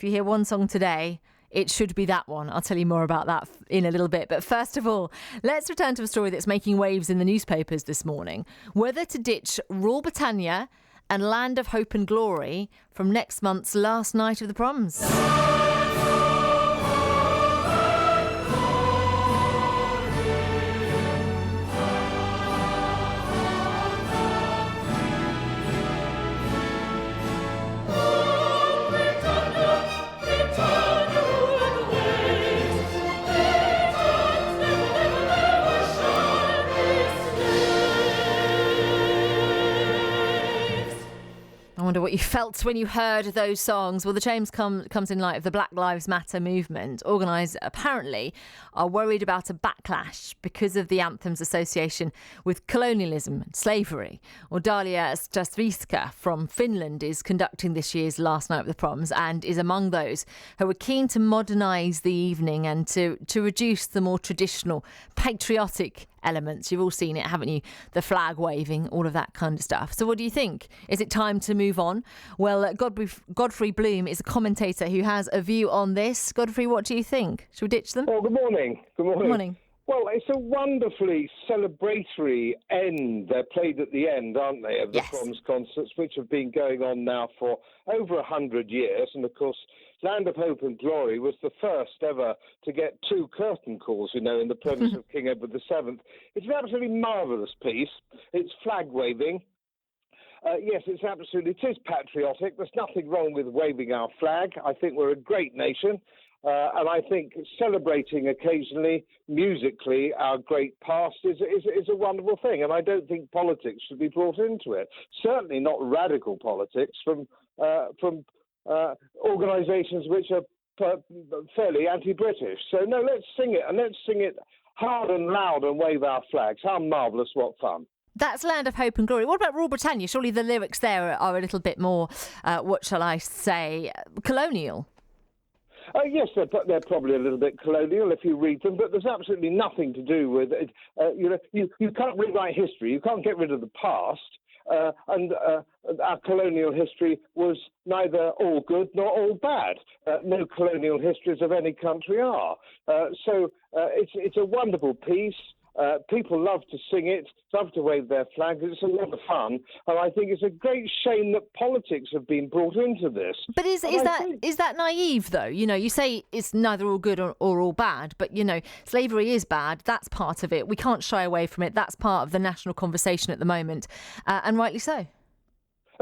If you hear one song today, it should be that one. I'll tell you more about that in a little bit. But first of all, let's return to a story that's making waves in the newspapers this morning. Whether to ditch Rule Britannia and Land of Hope and Glory from next month's last night of the proms. I wonder what you felt when you heard those songs. Well, the change comes in light of the Black Lives Matter movement. Organisers apparently are worried about a backlash because of the anthem's association with colonialism and slavery. Well, Dalia Stasviska from Finland is conducting this year's Last Night of the Proms and is among those who are keen to modernise the evening and to reduce the more traditional patriotic elements. You've all seen it, haven't you? The flag waving, all of that kind of stuff. So what do you think? Is it time to move on? Well, Godfrey Bloom is a commentator who has a view on this. Godfrey, what do you think? Should we ditch them? Well, good morning. Good morning. Good morning. Well, it's a wonderfully celebratory end. They're played at the end, aren't they, of the Proms concerts, which have been going on now for over 100 years. And, of course, Land of Hope and Glory was the first ever to get 2 curtain calls, in the presence of King Edward VII. It's an absolutely marvellous piece. It's flag-waving. Yes, it is patriotic. There's nothing wrong with waving our flag. I think we're a great nation. And I think celebrating occasionally, musically, our great past is a wonderful thing. And I don't think politics should be brought into it. Certainly not radical politics from organisations which are fairly anti-British. So, no, let's sing it. And let's sing it hard and loud and wave our flags. How marvellous, what fun. That's Land of Hope and Glory. What about Rule Britannia? Surely the lyrics there are a little bit more, what shall I say, colonial. Yes, they're probably a little bit colonial if you read them, but there's absolutely nothing to do with it. You can't rewrite history. You can't get rid of the past. And our colonial history was neither all good nor all bad. No colonial histories of any country are. So it's a wonderful piece. People love to sing it, love to wave their flags. It's a lot of fun, and I think it's a great shame that politics have been brought into this. But is that naive though? You say it's neither all good or all bad, but slavery is bad. That's part of it. We can't shy away from it. That's part of the national conversation at the moment, and rightly so.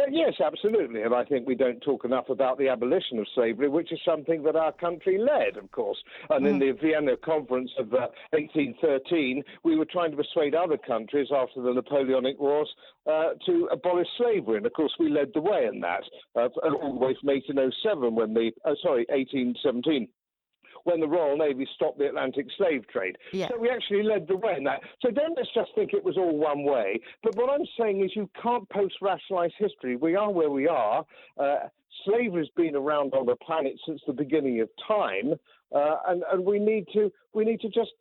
Yes, absolutely. And I think we don't talk enough about the abolition of slavery, which is something that our country led, of course. And in the Vienna Conference of 1813, we were trying to persuade other countries after the Napoleonic Wars to abolish slavery. And, of course, we led the way in that, all the way from 1807 1817. When the Royal Navy stopped the Atlantic slave trade. Yeah. So we actually led the way in that. So don't let's just think it was all one way. But what I'm saying is you can't post-rationalise history. We are where we are. Slavery's been around on the planet since the beginning of time. And we need to just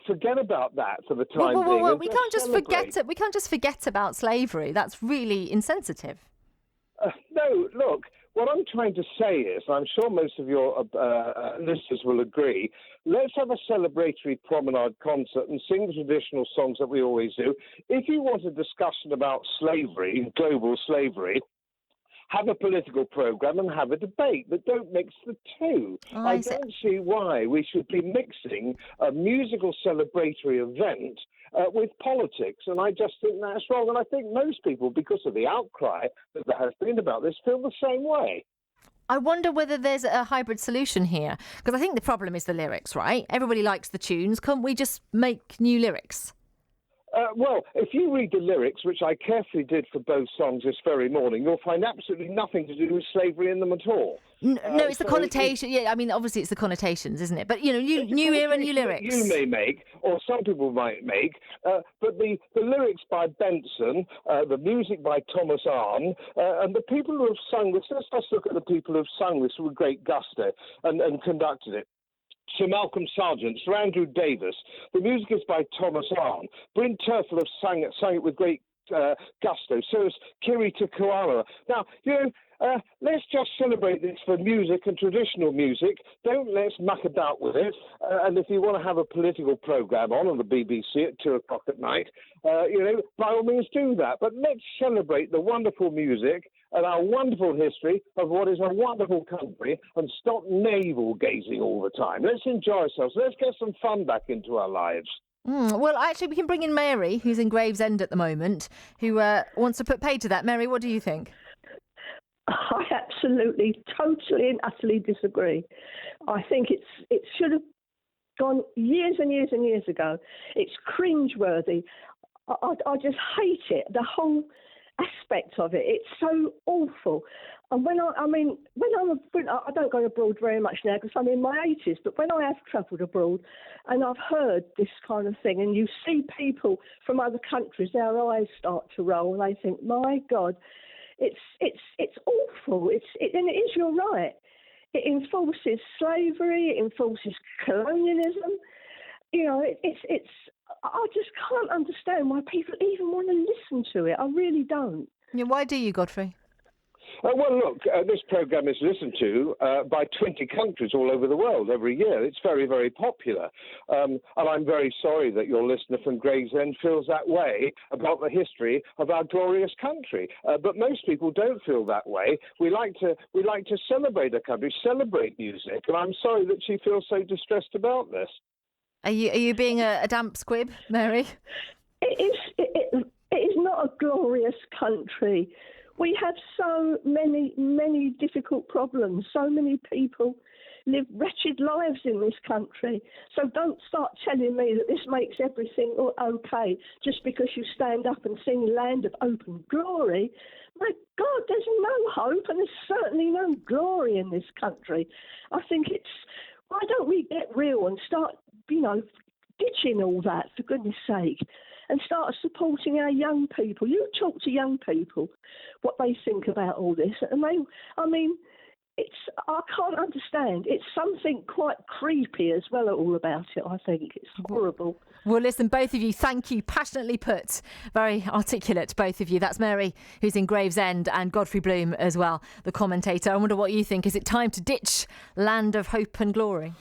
forget about that for the time being. Well, we can't just forget it. We can't just forget about slavery. That's really insensitive. No, look, what I'm trying to say is, and I'm sure most of your listeners will agree, let's have a celebratory promenade concert and sing the traditional songs that we always do. If you want a discussion about slavery, global slavery, have a political programme and have a debate, but don't mix the two. I don't see why we should be mixing a musical celebratory event with politics, and I just think that's wrong. And I think most people, because of the outcry that there has been about this, feel the same way. I wonder whether there's a hybrid solution here, because I think the problem is the lyrics, right? Everybody likes the tunes. Can't we just make new lyrics? Well, if you read the lyrics, which I carefully did for both songs this very morning, you'll find absolutely nothing to do with slavery in them at all. No, it's the connotation. Yeah, I mean, obviously it's the connotations, isn't it? But, new era, new lyrics. You may make, or some people might make, but the lyrics by Benson, the music by Thomas Arne, and the people who have sung this, let's look at the people who have sung this with great gusto and conducted it. Sir Malcolm Sargent, Sir Andrew Davis. The music is by Thomas Arne. Bryn Terfel have sang it with great gusto. So is Kiri Te Koala. Now, let's just celebrate this for music and traditional music. Don't let's muck about with it. And if you want to have a political programme on the BBC at 2 o'clock at night, by all means do that. But let's celebrate the wonderful music and our wonderful history of what is a wonderful country and stop navel-gazing all the time. Let's enjoy ourselves. Let's get some fun back into our lives. Well, actually, we can bring in Mary, who's in Gravesend at the moment, who wants to put paid to that. Mary, what do you think? I absolutely, totally and utterly disagree. I think it should have gone years and years and years ago. It's cringeworthy. I just hate it, the whole aspect of it. It's so awful. And when I don't go abroad very much now because I'm in my 80s, but when I have travelled abroad and I've heard this kind of thing and you see people from other countries, their eyes start to roll and they think, my God, it's awful. And it is, you're right. It enforces slavery, it enforces colonialism. It's I just can't understand why people even want to listen to it. I really don't. Yeah, why do you, Godfrey? Well, look, this programme is listened to by 20 countries all over the world every year. It's very, very popular. And I'm very sorry that your listener from Gravesend feels that way about the history of our glorious country. But most people don't feel that way. We like to celebrate a country, celebrate music. And I'm sorry that she feels so distressed about this. Are you being a damp squib, Mary? It is not a glorious country. We have so many, many difficult problems. So many people live wretched lives in this country. So don't start telling me that this makes everything okay just because you stand up and sing Land of Hope and Glory. My God, there's no hope and there's certainly no glory in this country. I think why don't we get real and start, ditching all that, for goodness sake, and start supporting our young people. You talk to young people what they think about all this, and I can't understand. It's something quite creepy as well all about it, I think. It's horrible. Well, listen, both of you, thank you. Passionately put. Very articulate, both of you. That's Mary, who's in Gravesend, and Godfrey Bloom as well, the commentator. I wonder what you think. Is it time to ditch Land of Hope and Glory?